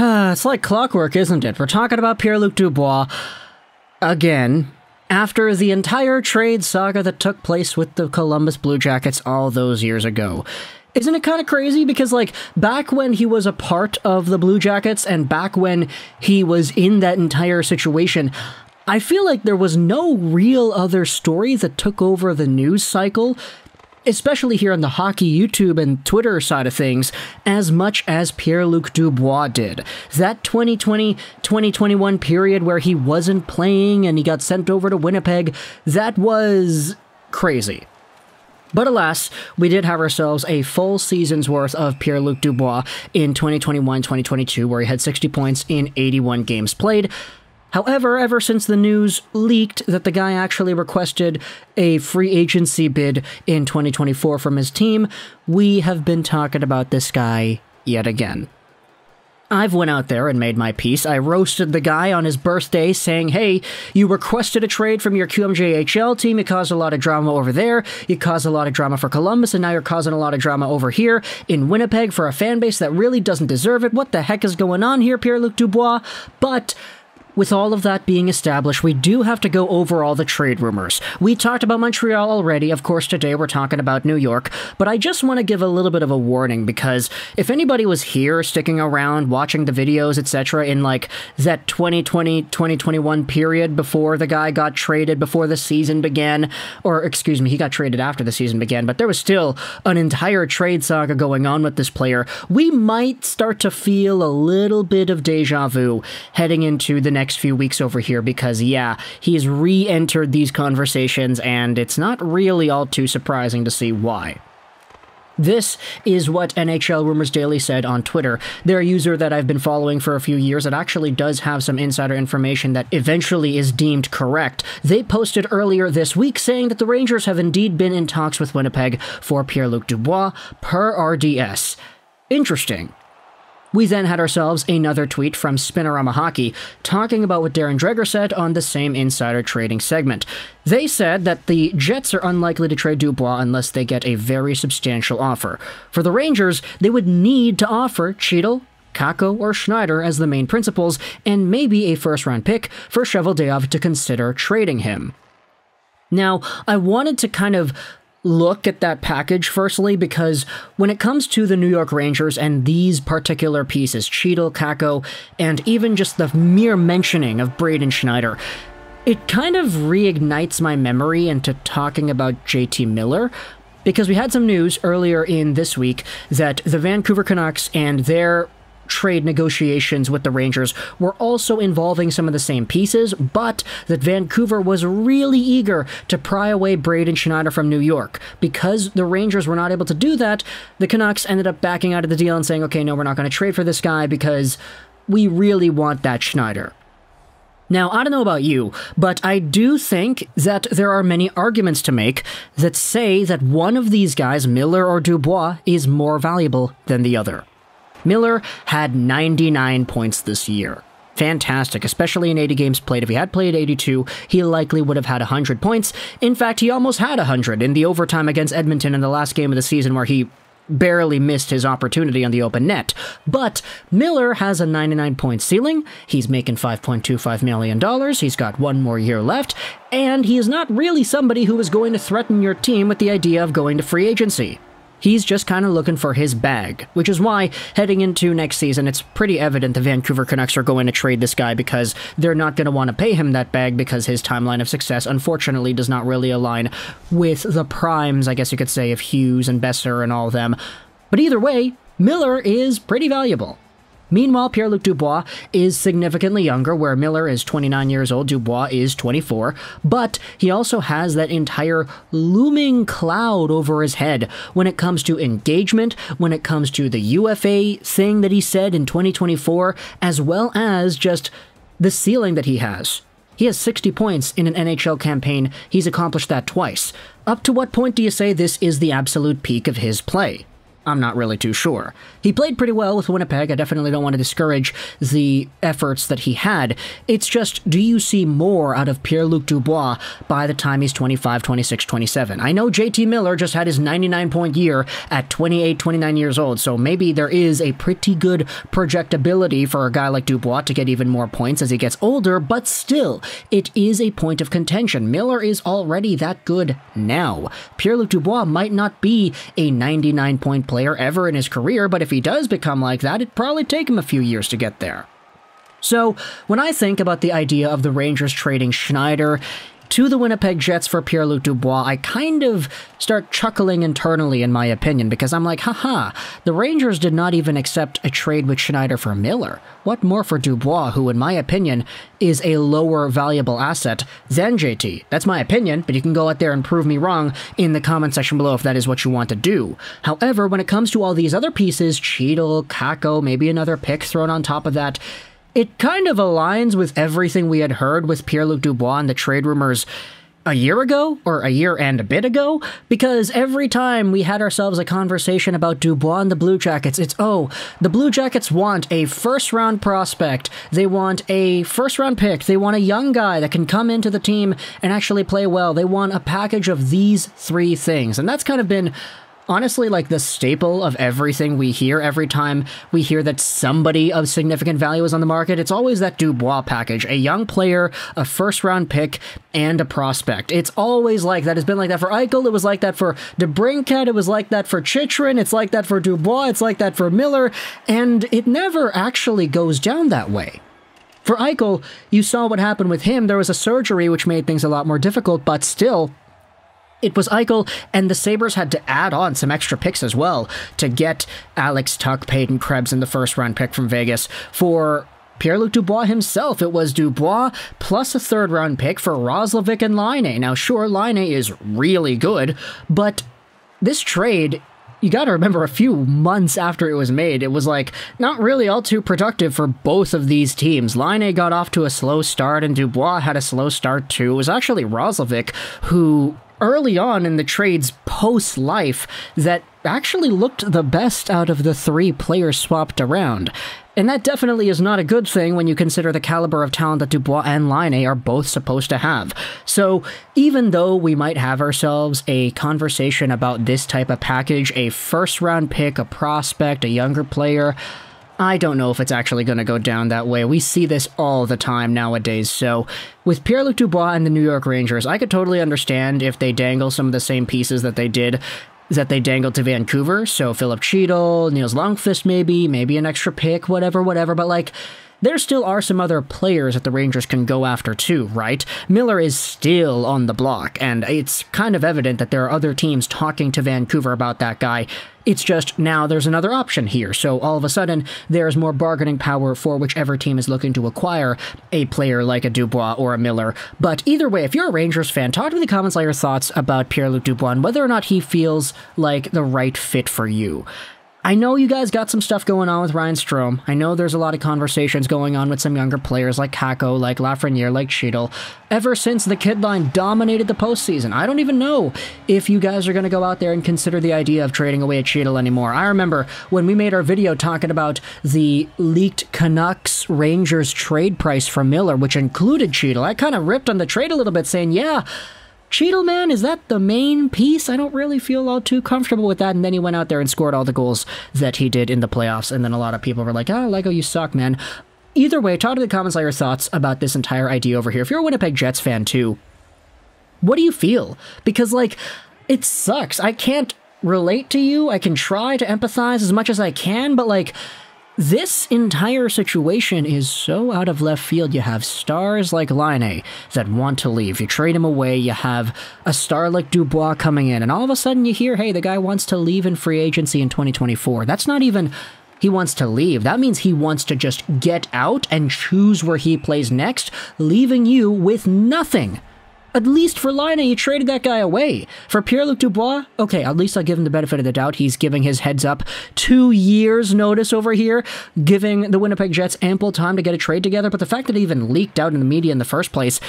It's like clockwork, isn't it? We're talking about Pierre-Luc Dubois again, after the entire trade saga that took place with the Columbus Blue Jackets all those years ago. Isn't it kind of crazy? Because, like, back when he was a part of the Blue Jackets and back when he was in that entire situation, I feel like there was no real other story that took over the news cycle, especially here on the hockey YouTube and Twitter side of things, as much as Pierre-Luc Dubois did. That 2020-2021 period where he wasn't playing and he got sent over to Winnipeg, that was crazy. But alas, we did have ourselves a full season's worth of Pierre-Luc Dubois in 2021-2022, where he had 60 points in 81 games played. However, ever since the news leaked that the guy actually requested a free agency bid in 2024 from his team, we have been talking about this guy yet again. I've went out there and made my peace. I roasted the guy on his birthday saying, hey, you requested a trade from your QMJHL team, you caused a lot of drama over there, you caused a lot of drama for Columbus, and now you're causing a lot of drama over here in Winnipeg for a fan base that really doesn't deserve it. What the heck is going on here, Pierre-Luc Dubois? But with all of that being established, we do have to go over all the trade rumors. We talked about Montreal already. Of course, today we're talking about New York. But I just want to give a little bit of a warning, because if anybody was here sticking around, watching the videos, etc., in like that 2020-2021 period before the guy got traded, before the season began, or excuse me, he got traded after the season began, but there was still an entire trade saga going on with this player, we might start to feel a little bit of deja vu heading into the next few weeks over here, because yeah, he's re-entered these conversations and it's not really all too surprising to see why. This is what NHL Rumours Daily said on Twitter. They're a user that I've been following for a few years that actually does have some insider information that eventually is deemed correct. They posted earlier this week saying that the Rangers have indeed been in talks with Winnipeg for Pierre-Luc Dubois per RDS. Interesting. We then had ourselves another tweet from Spinorama Hockey talking about what Darren Dreger said on the same insider trading segment. They said that the Jets are unlikely to trade Dubois unless they get a very substantial offer. For the Rangers, they would need to offer Chytil, Kakko, or Schneider as the main principals, and maybe a first-round pick for Cheveldayoff to consider trading him. Now, I wanted to kind of look at that package firstly, because when it comes to the New York Rangers and these particular pieces, Chytil, Kakko, and even just the mere mentioning of Braden Schneider, it kind of reignites my memory into talking about JT Miller, because we had some news earlier in this week that the Vancouver Canucks and their trade negotiations with the Rangers were also involving some of the same pieces, but that Vancouver was really eager to pry away Braden Schneider from New York. Because the Rangers were not able to do that, the Canucks ended up backing out of the deal and saying, okay, no, we're not going to trade for this guy because we really want that Schneider. Now, I don't know about you, but I do think that there are many arguments to make that say that one of these guys, Miller or Dubois, is more valuable than the other. Miller had 99 points this year. Fantastic, especially in 80 games played. If he had played 82, he likely would have had 100 points. In fact, he almost had 100 in the overtime against Edmonton in the last game of the season, where he barely missed his opportunity on the open net. But Miller has a 99-point ceiling, he's making $5.25 million, he's got one more year left, and he is not really somebody who is going to threaten your team with the idea of going to free agency. He's just kind of looking for his bag, which is why, heading into next season, it's pretty evident the Vancouver Canucks are going to trade this guy, because they're not going to want to pay him that bag, because his timeline of success, unfortunately, does not really align with the primes, I guess you could say, of Hughes and Besser and all of them. But either way, Miller is pretty valuable. Meanwhile, Pierre-Luc Dubois is significantly younger, where Miller is 29 years old, Dubois is 24, but he also has that entire looming cloud over his head when it comes to engagement, when it comes to the UFA thing that he said in 2024, as well as just the ceiling that he has. He has 60 points in an NHL campaign. He's accomplished that twice. Up to what point do you say this is the absolute peak of his play? I'm not really too sure. He played pretty well with Winnipeg. I definitely don't want to discourage the efforts that he had. It's just, do you see more out of Pierre-Luc Dubois by the time he's 25, 26, 27? I know JT Miller just had his 99-point year at 28, 29 years old, so maybe there is a pretty good projectability for a guy like Dubois to get even more points as he gets older, but still, it is a point of contention. Miller is already that good now. Pierre-Luc Dubois might not be a 99-point player ever in his career, but if he does become like that, it'd probably take him a few years to get there. So, when I think about the idea of the Rangers trading Schneider to the Winnipeg Jets for Pierre-Luc Dubois, I kind of start chuckling internally, in my opinion, because I'm like, haha, the Rangers did not even accept a trade with Schneider for Miller. What more for Dubois, who, in my opinion, is a lower valuable asset than JT? That's my opinion, but you can go out there and prove me wrong in the comment section below if that is what you want to do. However, when it comes to all these other pieces, Chytil, Kakko, maybe another pick thrown on top of that, it kind of aligns with everything we had heard with Pierre-Luc Dubois and the trade rumors a year ago, or a year and a bit ago, because every time we had ourselves a conversation about Dubois and the Blue Jackets, it's, oh, the Blue Jackets want a first-round prospect, they want a first-round pick, they want a young guy that can come into the team and actually play well, they want a package of these three things, and that's kind of been honestly like the staple of everything we hear. Every time we hear that somebody of significant value is on the market, it's always that Dubois package. A young player, a first-round pick, and a prospect. It's always like that. It's been like that for Eichel. It was like that for DeBrincat. It was like that for Chytil. It's like that for Dubois. It's like that for Miller. And it never actually goes down that way. For Eichel, you saw what happened with him. There was a surgery which made things a lot more difficult, but still, it was Eichel, and the Sabres had to add on some extra picks as well to get Alex Tuch, Peyton Krebs, in the first-round pick from Vegas. For Pierre-Luc Dubois himself, it was Dubois plus a third-round pick for Roslovic and Laine. Now, sure, Laine is really good, but this trade, you gotta remember, a few months after it was made, it was like not really all too productive for both of these teams. Laine got off to a slow start, and Dubois had a slow start too. It was actually Roslovic who, early on in the trade's post-life, that actually looked the best out of the three players swapped around. And that definitely is not a good thing when you consider the caliber of talent that Dubois and Laine are both supposed to have. So even though we might have ourselves a conversation about this type of package, a first-round pick, a prospect, a younger player, I don't know if it's actually going to go down that way. We see this all the time nowadays, so with Pierre-Luc Dubois and the New York Rangers, I could totally understand if they dangle some of the same pieces that they dangled to Vancouver, so Philip Chytil, Niels Lundqvist maybe an extra pick, whatever, but like, there still are some other players that the Rangers can go after too, right? Miller is still on the block, and it's kind of evident that there are other teams talking to Vancouver about that guy. It's just now there's another option here, so all of a sudden there's more bargaining power for whichever team is looking to acquire a player like a Dubois or a Miller. But either way, if you're a Rangers fan, talk to me in the comments on your thoughts about Pierre-Luc Dubois and whether or not he feels like the right fit for you. I know you guys got some stuff going on with Ryan Strome. I know there's a lot of conversations going on with some younger players like Kakko, like Lafreniere, like Chytil. Ever since the kid line dominated the postseason, I don't even know if you guys are going to go out there and consider the idea of trading away at Chytil anymore. I remember when we made our video talking about the leaked Canucks Rangers trade price for Miller, which included Chytil, I kind of ripped on the trade a little bit saying, yeah, Chytil, man, is that the main piece? I don't really feel all too comfortable with that. And then he went out there and scored all the goals that he did in the playoffs. And then a lot of people were like, oh, Lego, you suck, man. Either way, talk to the comments on your thoughts about this entire idea over here. If you're a Winnipeg Jets fan too, what do you feel? Because, like, it sucks. I can't relate to you. I can try to empathize as much as I can, but, like, this entire situation is so out of left field. You have stars like Laine that want to leave. You trade him away. You have a star like Dubois coming in, and all of a sudden you hear, hey, the guy wants to leave in free agency in 2024. That's not even he wants to leave. That means he wants to just get out and choose where he plays next, leaving you with nothing. At least for Laine, you traded that guy away. For Pierre-Luc Dubois, okay, at least I'll give him the benefit of the doubt. He's giving his heads up 2 years notice over here, giving the Winnipeg Jets ample time to get a trade together. But the fact that it even leaked out in the media in the first place,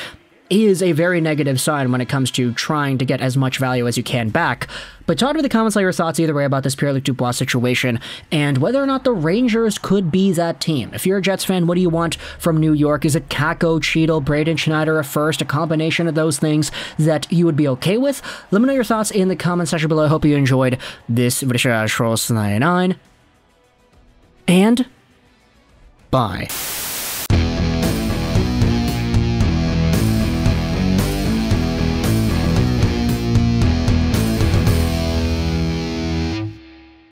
is a very negative sign when it comes to trying to get as much value as you can back. But talk to me in the comments, let your thoughts either way about this Pierre-Luc Dubois situation and whether or not the Rangers could be that team. If you're a Jets fan, what do you want from New York? Is it Kakko, Chytil, Braden Schneider, a first, a combination of those things that you would be okay with? Let me know your thoughts in the comment section below. I hope you enjoyed this video. And bye.